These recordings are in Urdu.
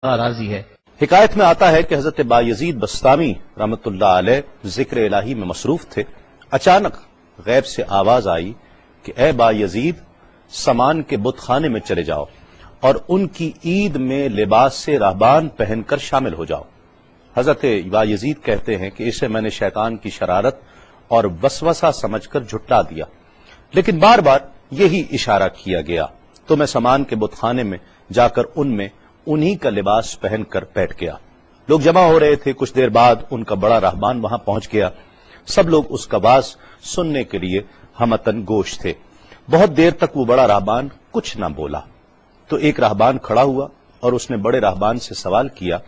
راضی ہے۔ حکایت میں آتا ہے کہ حضرت بایزید بستامی رحمۃ اللہ علیہ ذکر الہی میں مصروف تھے۔ اچانک غیب سے آواز آئی کہ اے بایزید، سامان کے بت خانے میں چلے جاؤ اور ان کی عید میں لباس سے راہبان پہن کر شامل ہو جاؤ۔ حضرت بایزید کہتے ہیں کہ اسے میں نے شیطان کی شرارت اور وسوسہ سمجھ کر جھٹلا دیا، لیکن بار بار یہی اشارہ کیا گیا تو میں سامان کے بت خانے میں جا کر ان میں انہی کا لباس پہن کر بیٹھ گیا۔ لوگ جمع ہو رہے تھے، کچھ دیر بعد ان کا بڑا راہبان وہاں پہنچ گیا۔ سب لوگ اس کا باز سننے کے لیے ہمتن گوش تھے۔ بہت دیر تک وہ بڑا راہبان کچھ نہ بولا تو ایک راہبان کھڑا ہوا اور اس نے بڑے راہبان سے سوال کیا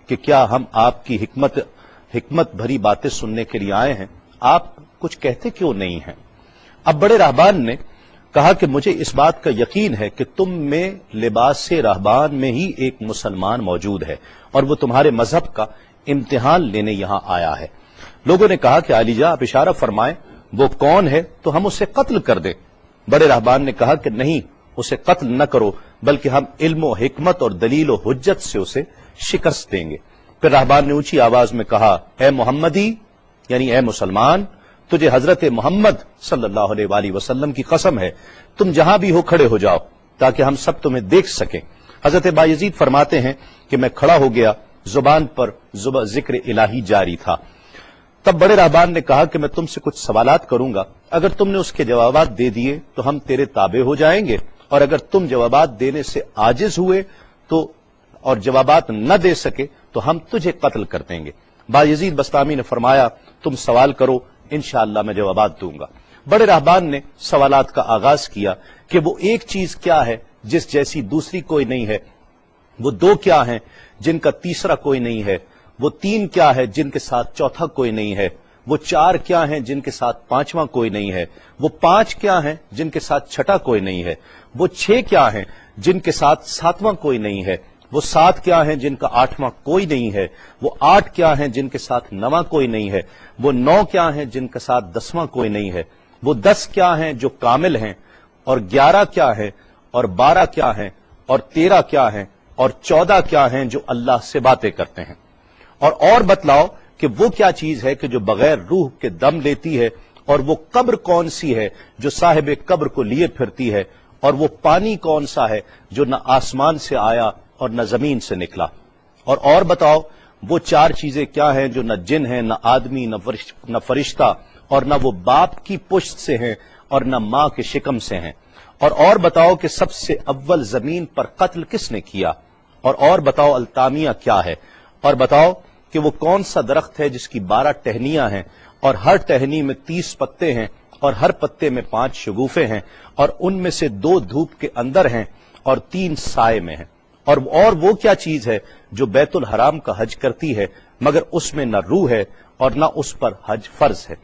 کہ کیا ہم آپ کی حکمت بھری باتیں سننے کے لیے آئے ہیں، آپ کچھ کہتے کیوں نہیں ہیں؟ اب بڑے راہبان نے کہا کہ مجھے اس بات کا یقین ہے کہ تم میں لباس سے راہبان میں ہی ایک مسلمان موجود ہے اور وہ تمہارے مذہب کا امتحان لینے یہاں آیا ہے۔ لوگوں نے کہا کہ علی جاں آپ اشارہ فرمائیں، وہ کون ہے تو ہم اسے قتل کر دیں۔ بڑے راہبان نے کہا کہ نہیں، اسے قتل نہ کرو، بلکہ ہم علم و حکمت اور دلیل و حجت سے اسے شکست دیں گے۔ پھر راہبان نے اونچی آواز میں کہا، اے محمدی، یعنی اے مسلمان، تجھے حضرت محمد صلی اللہ علیہ وآلہ وسلم کی قسم ہے، تم جہاں بھی ہو کھڑے ہو جاؤ تاکہ ہم سب تمہیں دیکھ سکیں۔ حضرت بایزید فرماتے ہیں کہ میں کھڑا ہو گیا، زبان پر ذکر الہی جاری تھا۔ تب بڑے راہبان نے کہا کہ میں تم سے کچھ سوالات کروں گا، اگر تم نے اس کے جوابات دے دیے تو ہم تیرے تابع ہو جائیں گے، اور اگر تم جوابات دینے سے عاجز ہوئے تو اور جوابات نہ دے سکے تو ہم تجھے قتل کر دیں گے۔ بایزید بستامی نے فرمایا، تم سوال کرو، انشاءاللہ میں جوابات دوں گا۔ بڑے راہبان نے سوالات کا آغاز کیا کہ وہ ایک چیز کیا ہے جس جیسی دوسری کوئی نہیں ہے، وہ دو کیا ہیں جن کا تیسرا کوئی نہیں ہے، وہ تین کیا ہے جن کے ساتھ چوتھا کوئی نہیں ہے، وہ چار کیا ہیں جن کے ساتھ پانچواں کوئی نہیں ہے، وہ پانچ کیا ہیں جن کے ساتھ چھٹا کوئی نہیں ہے، وہ چھ کیا ہیں جن کے ساتھ ساتواں کوئی نہیں ہے، وہ سات کیا ہیں جن کا آٹھواں کوئی نہیں ہے، وہ آٹھ کیا ہیں جن کے ساتھ نواں کوئی نہیں ہے، وہ نو کیا ہیں جن کے ساتھ دسواں کوئی نہیں ہے، وہ 10 کیا ہیں جو کامل ہیں، اور 11 کیا ہیں، اور 12 کیا ہیں، اور 13 کیا ہیں، اور 14 کیا ہیں جو اللہ سے باتیں کرتے ہیں۔ اور بتلاؤ کہ وہ کیا چیز ہے کہ جو بغیر روح کے دم لیتی ہے، اور وہ قبر کون سی ہے جو صاحب قبر کو لیے پھرتی ہے، اور وہ پانی کون سا ہے جو نہ آسمان سے آیا اور نہ زمین سے نکلا۔ اور بتاؤ وہ چار چیزیں کیا ہیں جو نہ جن ہیں، نہ آدمی، نہ فرشتہ، اور نہ وہ باپ کی پشت سے ہیں اور نہ ماں کے شکم سے ہیں۔ اور بتاؤ کہ سب سے اول زمین پر قتل کس نے کیا، اور بتاؤ التامیہ کیا ہے، اور بتاؤ کہ وہ کون سا درخت ہے جس کی 12 ٹہنیاں ہیں اور ہر ٹہنی میں 30 پتے ہیں اور ہر پتے میں 5 شگوفے ہیں، اور ان میں سے 2 دھوپ کے اندر ہیں اور 3 سائے میں ہیں۔ اور وہ کیا چیز ہے جو بیت الحرام کا حج کرتی ہے مگر اس میں نہ روح ہے اور نہ اس پر حج فرض ہے۔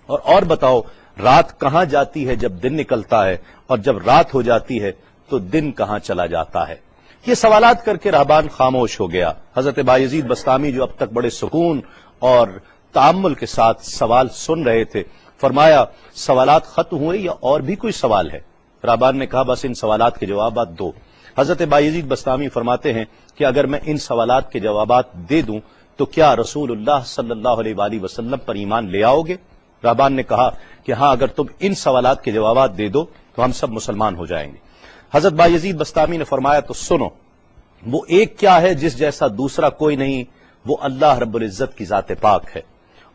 اور بتاؤ رات کہاں جاتی ہے جب دن نکلتا ہے، اور جب رات ہو جاتی ہے تو دن کہاں چلا جاتا ہے۔ یہ سوالات کر کے راہبان خاموش ہو گیا۔ حضرت بایزید بستامی جو اب تک بڑے سکون اور تأمل کے ساتھ سوال سن رہے تھے، فرمایا سوالات ختم ہوئے یا اور بھی کوئی سوال ہے؟ راہبان نے کہا بس ان سوالات کے جوابات دو۔ حضرت بایزید بستامی فرماتے ہیں کہ اگر میں ان سوالات کے جوابات دے دوں تو کیا رسول اللہ صلی اللہ علیہ وآلہ وسلم پر ایمان لے آؤ گے؟ راہبان نے کہا کہ ہاں، اگر تم ان سوالات کے جوابات دے دو تو ہم سب مسلمان ہو جائیں گے۔ حضرت بایزید بستامی نے فرمایا تو سنو، وہ ایک کیا ہے جس جیسا دوسرا کوئی نہیں، وہ اللہ رب العزت کی ذات پاک ہے،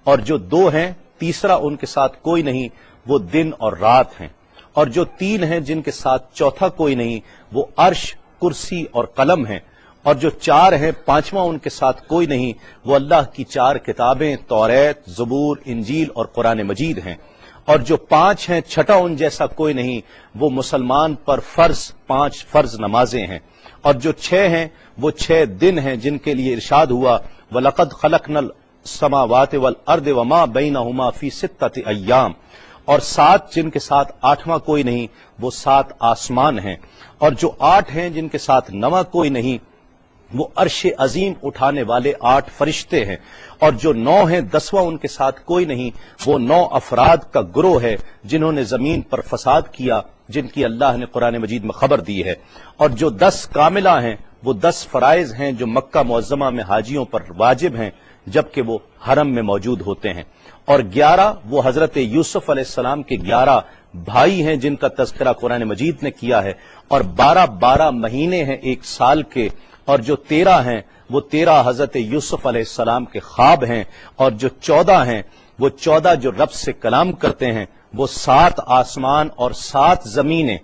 اور جو 2 ہیں تیسرا ان کے ساتھ کوئی نہیں، وہ دن اور رات ہیں، اور جو 3 ہیں جن کے ساتھ چوتھا کوئی نہیں، وہ عرش، کرسی اور قلم ہیں، اور جو 4 ہیں پانچواں ان کے ساتھ کوئی نہیں، وہ اللہ کی 4 کتابیں توریت، زبور، انجیل اور قرآن مجید ہیں، اور جو 5 ہیں چھٹا ان جیسا کوئی نہیں، وہ مسلمان پر 5 فرض نمازیں ہیں، اور جو 6 ہیں وہ 6 دن ہیں جن کے لیے ارشاد ہوا وَلَقَدْ خَلَقْنَا السَّمَاوَاتِ وَالْأَرْضَ وَمَا بَيْنَهُمَا فِي 6 أَيَّامٍ، اور 7 جن کے ساتھ 8واں کوئی نہیں، وہ 7 آسمان ہیں، اور جو 8 ہیں جن کے ساتھ 9واں کوئی نہیں، وہ عرش عظیم اٹھانے والے 8 فرشتے ہیں، اور جو 9 ہیں 10واں ان کے ساتھ کوئی نہیں، وہ 9 افراد کا گروہ ہے جنہوں نے زمین پر فساد کیا، جن کی اللہ نے قرآن مجید میں خبر دی ہے، اور جو 10 کاملہ ہیں وہ 10 فرائض ہیں جو مکہ معظمہ میں حاجیوں پر واجب ہیں جبکہ وہ حرم میں موجود ہوتے ہیں، اور 11 وہ حضرت یوسف علیہ السلام کے 11 بھائی ہیں جن کا تذکرہ قرآن مجید نے کیا ہے، اور 12 مہینے ہیں ایک سال کے، اور جو 13 ہیں وہ 13 حضرت یوسف علیہ السلام کے خواب ہیں، اور جو 14 ہیں وہ 14 جو رب سے کلام کرتے ہیں، وہ 7 آسمان اور 7 زمینیں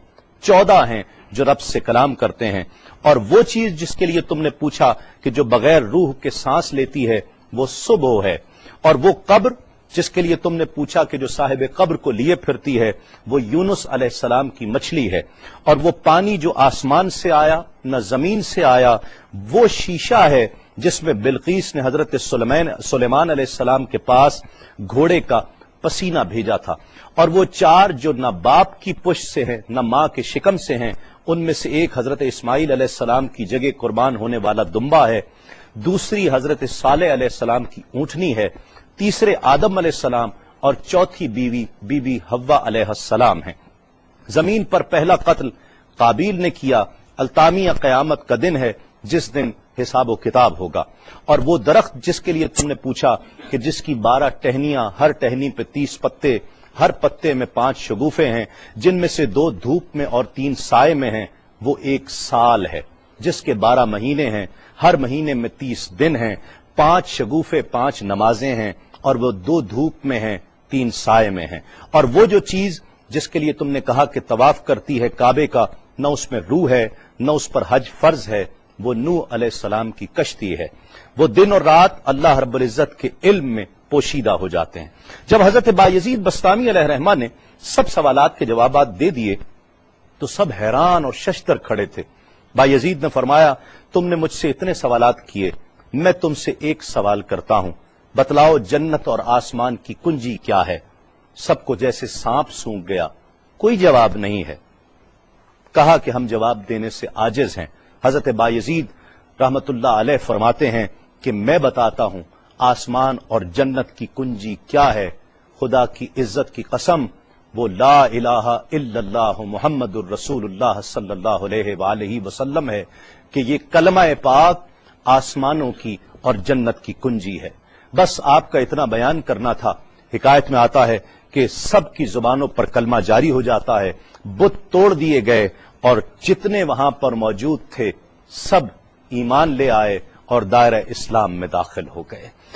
14 ہیں جو رب سے کلام کرتے ہیں، اور وہ چیز جس کے لیے تم نے پوچھا کہ جو بغیر روح کے سانس لیتی ہے وہ صبح ہے، اور وہ قبر جس کے لیے تم نے پوچھا کہ جو صاحب قبر کو لیے پھرتی ہے وہ یونس علیہ السلام کی مچھلی ہے، اور وہ پانی جو آسمان سے آیا نہ زمین سے آیا وہ شیشہ ہے جس میں بلقیس نے حضرت سلیمان علیہ السلام کے پاس گھوڑے کا پسینہ بھیجا تھا، اور وہ 4 جو نہ باپ کی پشت سے ہیں نہ ماں کے شکم سے ہیں، ان میں سے ایک حضرت اسماعیل علیہ السلام کی جگہ قربان ہونے والا دمبا ہے، دوسری حضرت صالح علیہ السلام کی اونٹنی ہے، تیسرے آدم علیہ السلام، اور چوتھی بیوی بی بی حوا علیہ السلام ہیں۔ زمین پر پہلا قتل قابیل نے کیا، التامیہ قیامت کا دن ہے جس دن حساب و کتاب ہوگا، اور وہ درخت جس کے لیے تم نے پوچھا کہ جس کی 12 ٹہنیاں، ہر ٹہنی پہ 30 پتے، ہر پتے میں 5 شگوفے ہیں جن میں سے 2 دھوپ میں اور 3 سائے میں ہیں، وہ 1 سال ہے جس کے 12 مہینے ہیں، ہر مہینے میں 30 دن ہیں، 5 شگوفے 5 نمازیں ہیں، اور وہ 2 دھوپ میں ہیں 3 سائے میں ہیں، اور وہ جو چیز جس کے لیے تم نے کہا کہ طواف کرتی ہے کعبے کا، نہ اس میں روح ہے نہ اس پر حج فرض ہے، وہ نوح علیہ السلام کی کشتی ہے، وہ دن اور رات اللہ رب العزت کے علم میں پوشیدہ ہو جاتے ہیں۔ جب حضرت بایزید بسطامی علیہ الرحمہ نے سب سوالات کے جوابات دے دیے تو سب حیران اور ششدر کھڑے تھے۔ بایزید نے فرمایا تم نے مجھ سے اتنے سوالات کیے، میں تم سے ایک سوال کرتا ہوں، بتلاؤ جنت اور آسمان کی کنجی کیا ہے؟ سب کو جیسے سانپ سونگھ گیا، کوئی جواب نہیں ہے۔ کہا کہ ہم جواب دینے سے عاجز ہیں۔ حضرت بایزید رحمت اللہ علیہ فرماتے ہیں کہ میں بتاتا ہوں آسمان اور جنت کی کنجی کیا ہے، خدا کی عزت کی قسم وہ لا الہ الا اللہ محمد الرسول اللہ صلی اللہ علیہ وآلہ وسلم ہے کہ یہ کلمہ پاک آسمانوں کی اور جنت کی کنجی ہے۔ بس آپ کا اتنا بیان کرنا تھا۔ حکایت میں آتا ہے کہ سب کی زبانوں پر کلمہ جاری ہو جاتا ہے، بت توڑ دیے گئے، اور جتنے وہاں پر موجود تھے سب ایمان لے آئے اور دائرہ اسلام میں داخل ہو گئے۔